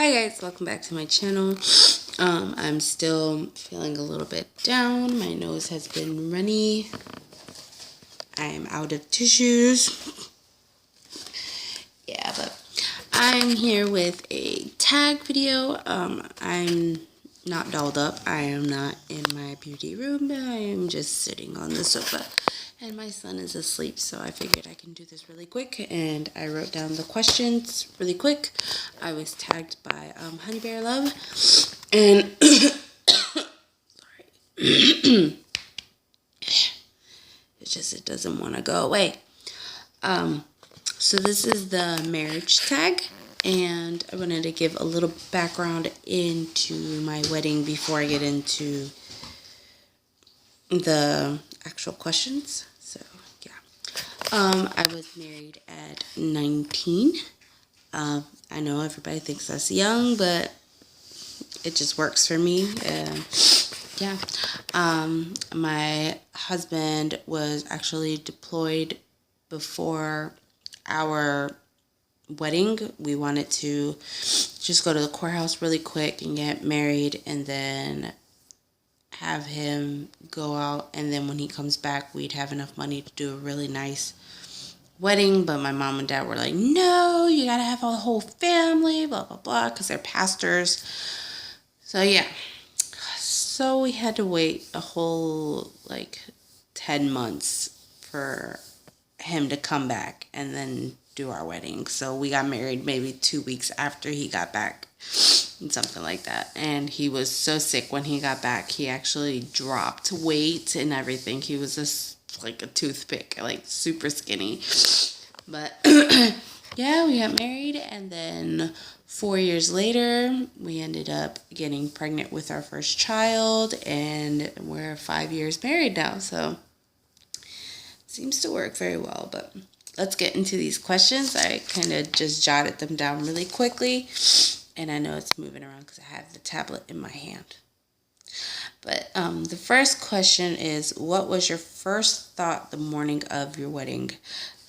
Hi guys, welcome back to my channel. I'm still feeling a little bit down. My nose has been runny. I am out of tissues. Yeah, but I'm here with a tag video. I'm not dolled up. I am not in my beauty room, but I am just sitting on the sofa. And my son is asleep, so I figured I can do this really quick. And I wrote down the questions really quick. I was tagged by Honey Bear Love. And sorry. It doesn't want to go away. So this is the marriage tag. And I wanted to give a little background into my wedding before I get into the actual questions. So, yeah. I was married at 19. I know everybody thinks that's young, but it just works for me. Yeah. My husband was actually deployed before our wedding. We wanted to just go to the courthouse really quick and get married and then have him go out, and then when he comes back we'd have enough money to do a really nice wedding. But my mom and dad were like, no, you gotta have a whole family, blah blah blah, because they're pastors. So yeah, so we had to wait a whole 10 months for him to come back and then do our wedding. So we got married maybe 2 weeks after he got back, and something like that. And he was so sick when he got back. He actually dropped weight and everything. He was just like a toothpick, like super skinny. But yeah, we got married, and then 4 years later we ended up getting pregnant with our first child, and we're 5 years married now. So seems to work very well. But let's get into these questions. I kind of just jotted them down really quickly, and I know it's moving around because I have the tablet in my hand. But the first question is, what was your first thought the morning of your wedding?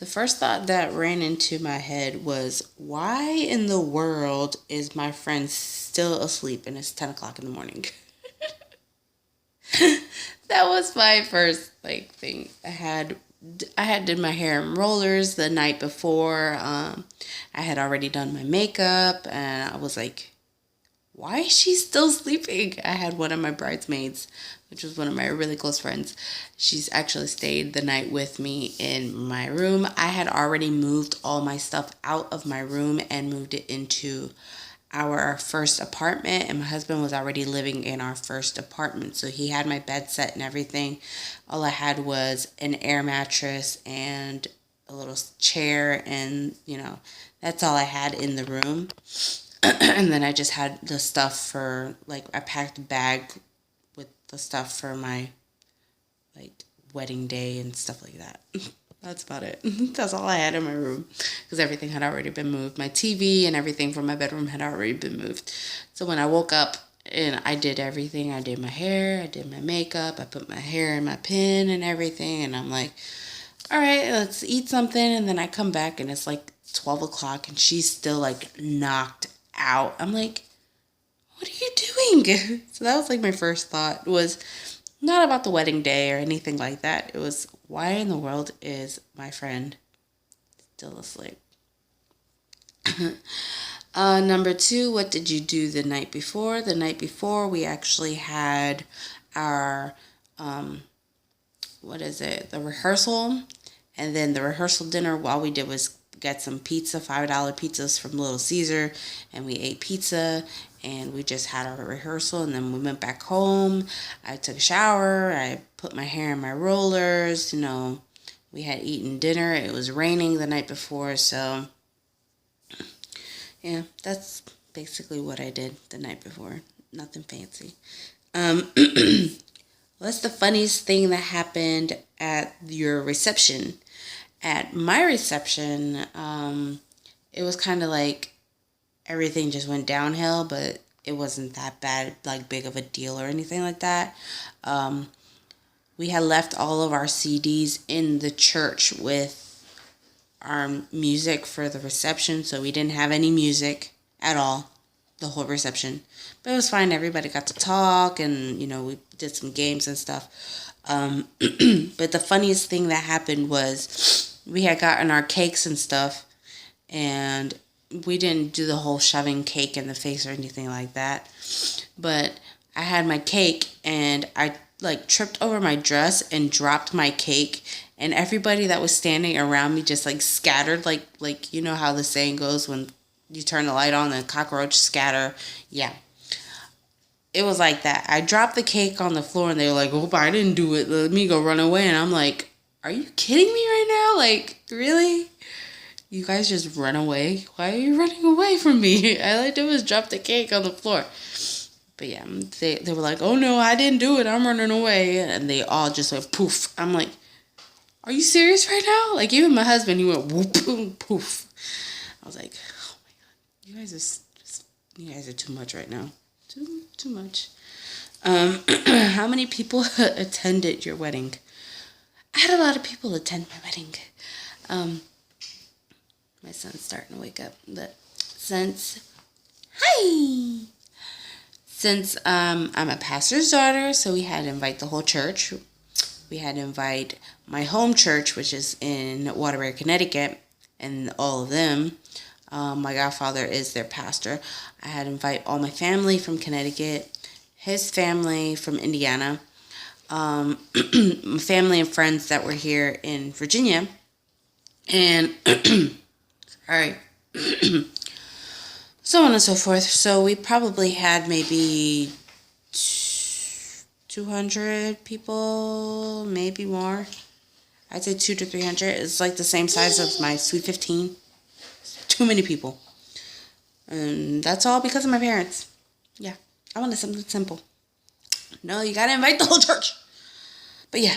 The first thought that ran into my head was, why in the world is my friend still asleep and it's 10 o'clock in the morning? That was my first thing. I had did my hair in rollers the night before. I had already done my makeup, and I was like, why is she still sleeping? I had one of my bridesmaids, which was one of my really close friends. She's actually stayed the night with me in my room. I had already moved all my stuff out of my room and moved it into our first apartment, and my husband was already living in our first apartment, so he had my bed set and everything. All I had was an air mattress and a little chair, and that's all I had in the room. And then I just had the stuff for I packed a bag with the stuff for my wedding day and stuff like that. That's about it. That's all I had in my room, because everything had already been moved. My TV and everything from my bedroom had already been moved. So when I woke up and I did everything, I did my hair, I did my makeup, I put my hair in my pin and everything, and I'm like, all right, let's eat something. And then I come back and it's 12 o'clock and she's still knocked out. I'm like, what are you doing? So that was my first thought, was not about the wedding day or anything like that. It was, why in the world is my friend still asleep? Number two, what did you do the night before? The night before, we actually had our, the rehearsal. And then the rehearsal dinner, all we did was get some pizza, $5 pizzas from Little Caesar, and we ate pizza, and we just had our rehearsal, and then we went back home. I took a shower, I put my hair in my rollers, we had eaten dinner. It was raining the night before, so yeah, that's basically what I did the night before. Nothing fancy. What's the funniest thing that happened at your reception? At my reception, it was kind of everything just went downhill, but it wasn't that bad, big of a deal or anything like that. We had left all of our CDs in the church with our music for the reception, so we didn't have any music at all. the whole reception. But it was fine. Everybody got to talk, and we did some games and stuff. But the funniest thing that happened was we had gotten our cakes and stuff, and we didn't do the whole shoving cake in the face or anything like that. But I had my cake, and I tripped over my dress and dropped my cake, and everybody that was standing around me just scattered, like you know how the saying goes, when you turn the light on and cockroach scatter. Yeah, it was like that. I dropped the cake on the floor, and they were like, "Oh, I didn't do it. Let me go run away." And I'm like, "Are you kidding me right now? Like, really? You guys just run away? Why are you running away from me? All I did was drop the cake on the floor." But yeah, they were like, "Oh no, I didn't do it. I'm running away." And they all just went poof. I'm like, "Are you serious right now?" Like, even my husband, he went whoop, boom, poof. I was like, "Oh my God, you guys are too much right now. Too much." How many people attended your wedding? I had a lot of people attend my wedding. My son's starting to wake up, but since I'm a pastor's daughter, so we had to invite the whole church. We had to invite my home church, which is in Waterbury, Connecticut, and all of them. My godfather is their pastor. I had to invite all my family from Connecticut, his family from Indiana, my family and friends that were here in Virginia, and all right, so on and so forth. So we probably had maybe 200 people, maybe more. I'd say 200 to 300. It's like the same size of my Sweet 15. Too many people. And that's all because of my parents. Yeah, I wanted something simple. No, you gotta invite the whole church. But yeah,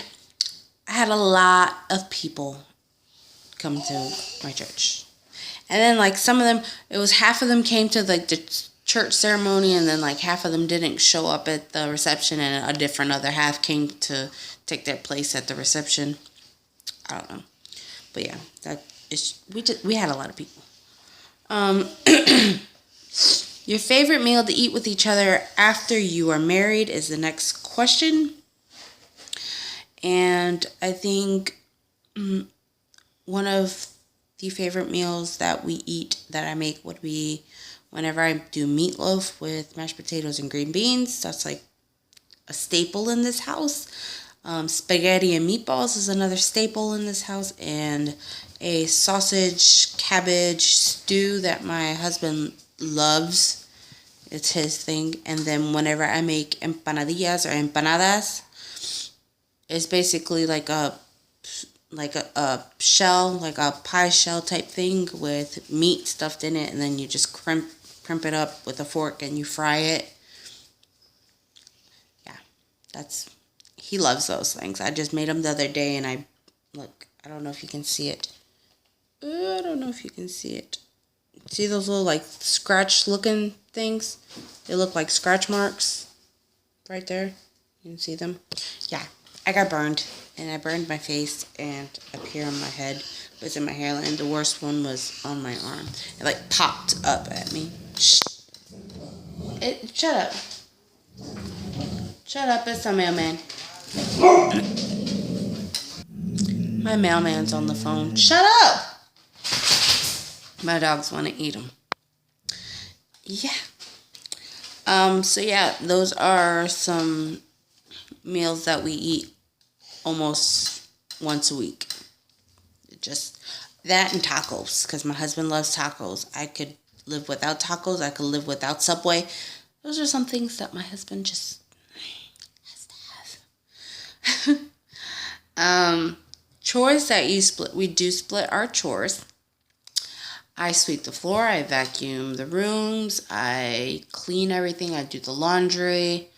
I had a lot of people come to my church. And then some of them, it was half of them came to the church ceremony, and then half of them didn't show up at the reception, and a different other half came to take their place at the reception. I don't know. But yeah, we had a lot of people. Your favorite meal to eat with each other after you are married is the next question. And I think one of the favorite meals that we eat, that I make, would be whenever I do meatloaf with mashed potatoes and green beans. That's a staple in this house. Spaghetti and meatballs is another staple in this house. And a sausage cabbage stew that my husband loves. It's his thing. And then whenever I make empanadillas or empanadas, it's basically like a shell, like a pie shell type thing with meat stuffed in it, and then you just crimp it up with a fork and you fry it. Yeah, he loves those things. I just made them the other day, and I don't know if you can see it. I don't know if you can see it. See those little scratch looking things? They look like scratch marks right there. You can see them? Yeah, I got burned, and I burned my face and up here on my head. It was in my hairline. The worst one was on my arm. It popped up at me. Shut up. Shut up, it's a mailman. My mailman's on the phone. Shut up! My dogs want to eat them. Yeah. So yeah, those are some meals that we eat almost once a week. Just that and tacos, because my husband loves tacos. I could live without tacos. I could live without Subway. Those are some things that my husband just has to have. Chores that you split. We do split our chores. I sweep the floor. I vacuum the rooms. I clean everything. I do the laundry.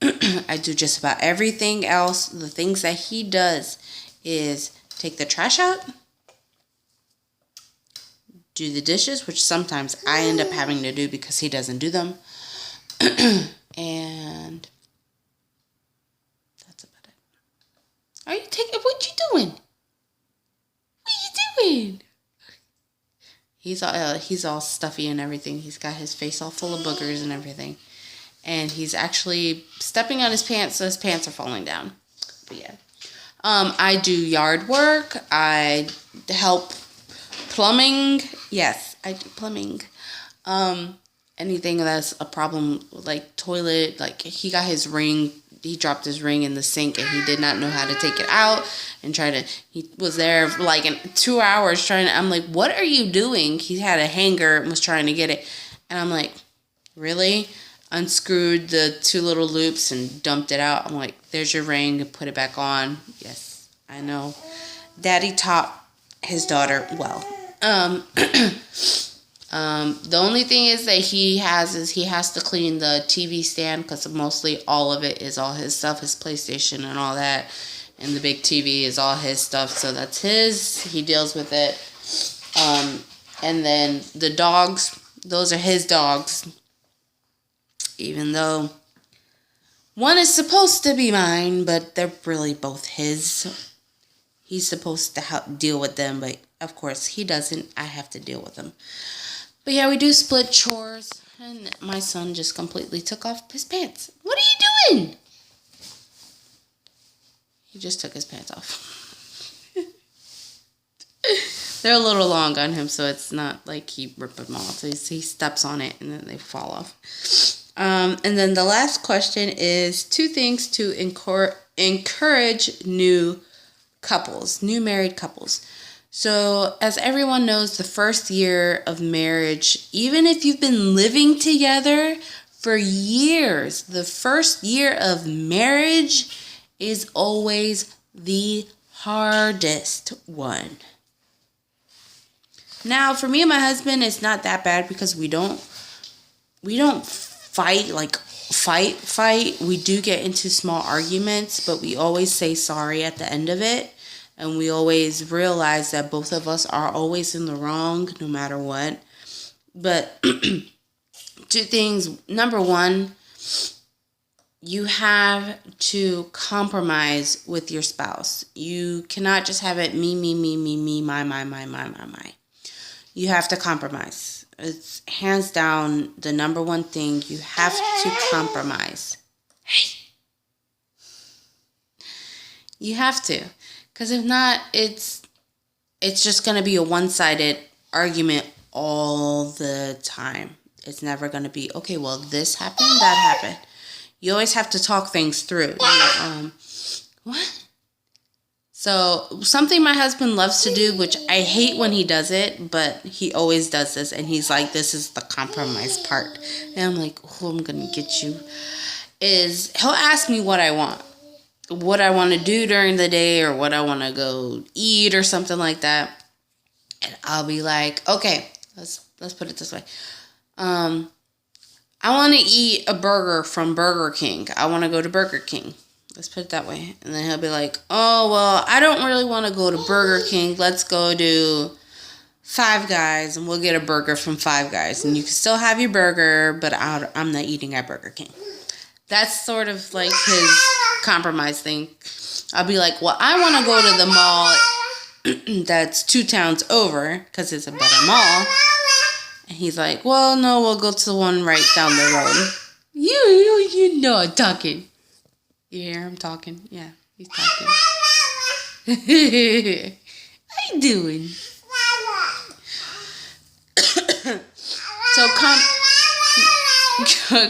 I do just about everything else. The things that he does is take the trash out, do the dishes, which sometimes I end up having to do because he doesn't do them. And that's about it. What you doing? What you doing? He's all stuffy and everything. He's got his face all full of boogers and everything. And he's actually stepping on his pants, so his pants are falling down. But yeah. I do yard work. I help plumbing. Yes, I do plumbing. Anything that's a problem, like toilet, like he got his ring, he dropped his ring in the sink and he did not know how to take it out he was there for like 2 hours I'm like, what are you doing? He had a hanger and was trying to get it. And I'm like, really? Unscrewed the 2 little loops and dumped it out. I'm like, there's your ring, put it back on. Yes, I know. Daddy taught his daughter well. The only thing is that he has to clean the TV stand because mostly all of it is all his stuff, his PlayStation and all that. And the big TV is all his stuff, so that's his. He deals with it. And then the dogs, those are his dogs. Even though one is supposed to be mine, but they're really both his. He's supposed to help deal with them, but of course he doesn't. I have to deal with them. But yeah, we do split chores, and my son just completely took off his pants. What are you doing? He just took his pants off. They're a little long on him, so it's not like he ripped them off. He steps on it, and then they fall off. And then the last question is 2 things to encourage new married couples. So, as everyone knows, the first year of marriage, even if you've been living together for years, the first year of marriage is always the hardest one. Now, for me and my husband, it's not that bad because we don't fight. We do get into small arguments, but we always say sorry at the end of it. And we always realize that both of us are always in the wrong, no matter what. But 2 things. Number 1, you have to compromise with your spouse. You cannot just have it me, my. You have to compromise. It's hands down the number 1 thing. You have to compromise. Hey. You have to. Because if not, it's just going to be a one-sided argument all the time. It's never going to be, okay, well, this happened, that happened. You always have to talk things through. What? So something my husband loves to do, which I hate when he does it, but he always does this. And he's like, this is the compromise part. And I'm like, oh, I'm going to get you. Is he'll ask me what I want to do during the day or what I want to go eat or something like that. And I'll be like, okay, let's put it this way. I want to eat a burger from Burger King. I want to go to Burger King. Let's put it that way. And then he'll be like, oh, well, I don't really want to go to Burger King. Let's go to Five Guys and we'll get a burger from Five Guys. And you can still have your burger, but I'm not eating at Burger King. That's sort of like his compromise thing. I'll be like, well, I want to go to the mall that's 2 towns over because it's a better mall. And he's like, well, no, we'll go to the one right down the road. You know I'm talking. You hear him talking? Yeah, he's talking. How you doing? So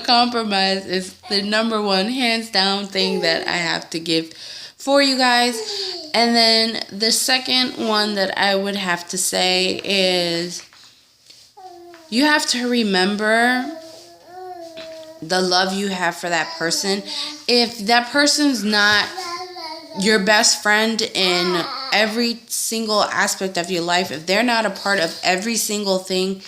compromise is the number 1 hands down thing that I have to give for you guys. And then the second one that I would have to say is you have to remember the love you have for that person. If that person's not your best friend in every single aspect of your life, if they're not a part of every single thing,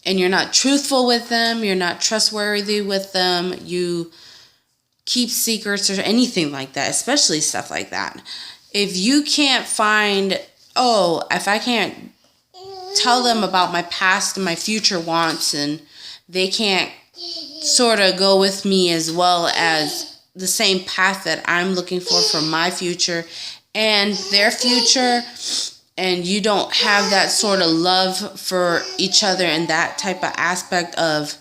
and you're not truthful with them, you're not trustworthy with them, you keep secrets or anything like that, especially stuff like that. If you can't find, if I can't tell them about my past and my future wants, and they can't sort of go with me as well as the same path that I'm looking for my future and their future, and you don't have that sort of love for each other and that type of aspect of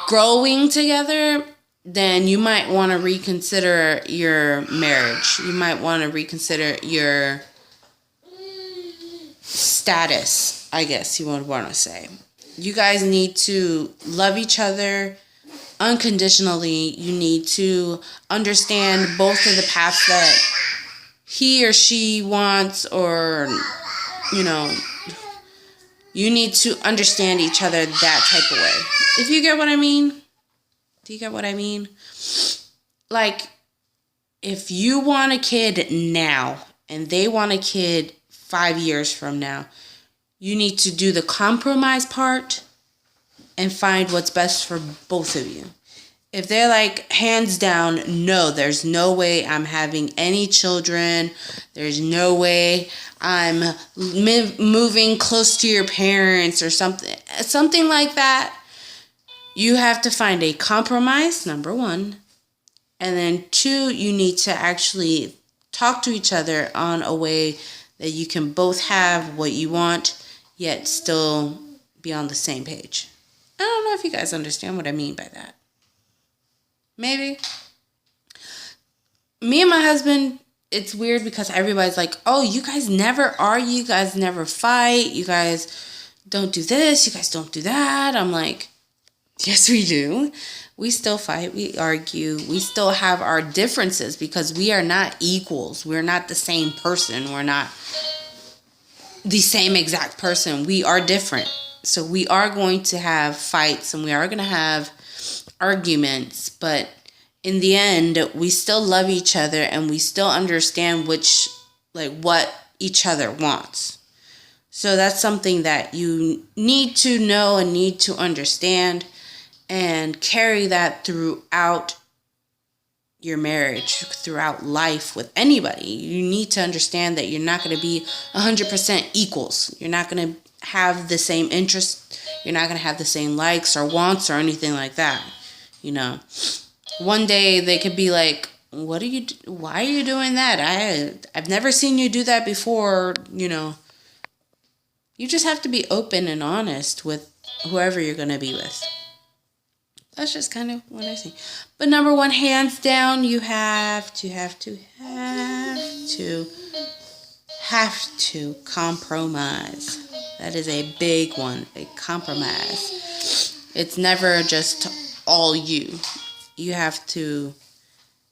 growing together, then you might want to reconsider your marriage. You might want to reconsider your status, I guess you would want to say. You guys need to love each other unconditionally. You need to understand both of the paths that he or she wants, or, you know, you need to understand each other that type of way. If you get what I mean? Do you get what I mean? Like, if you want a kid now and they want a kid 5 years from now, you need to do the compromise part and find what's best for both of you. If they're like, hands down, no, there's no way I'm having any children. There's no way I'm moving close to your parents or something like that. You have to find a compromise, number one. And then two, you need to actually talk to each other on a way that you can both have what you want, yet still be on the same page. I don't know if you guys understand what I mean by that. Maybe. Me and my husband, it's weird because everybody's like, oh, you guys never argue, you guys never fight, you guys don't do this, you guys don't do that. I'm like, yes, we do. We still fight, we argue, we still have our differences because we are not equals. We're not the same person. We're not the same exact person. We are different. So we are going to have fights and we are going to have arguments, but in the end, we still love each other and we still understand what each other wants. So that's something that you need to know and need to understand and carry that throughout your marriage, throughout life with anybody. You need to understand that you're not going to be 100% equals. You're not going to have the same interests. You're not going to have the same likes or wants or anything like that. You know, one day they could be like, why are you doing that? I've never seen you do that before. You know, you just have to be open and honest with whoever you're going to be with. That's just kind of what I see. But number one, hands down, you have to compromise. That is a big one, a compromise. It's never just all you. You have to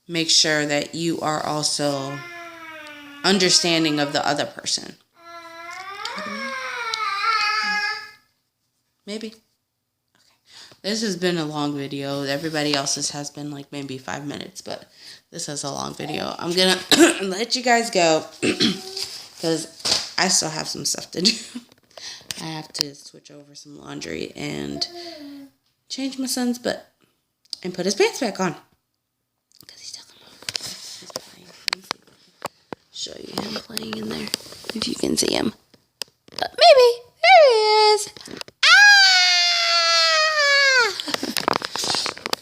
make sure that you are also understanding of the other person. Maybe. This has been a long video. Everybody else's has been like maybe 5 minutes, but this is a long video. I'm going to let you guys go because I still have some stuff to do. I have to switch over some laundry and change my son's butt and put his pants back on because he took them off. He's playing. Let me see. Show you him playing in there if you can see him. But maybe. There he is.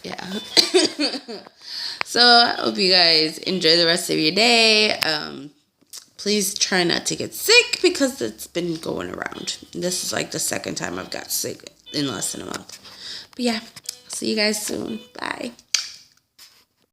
Yeah. So I hope you guys enjoy the rest of your day. Please try not to get sick because it's been going around. This is like the second time I've got sick in less than a month. But yeah, see you guys soon. Bye.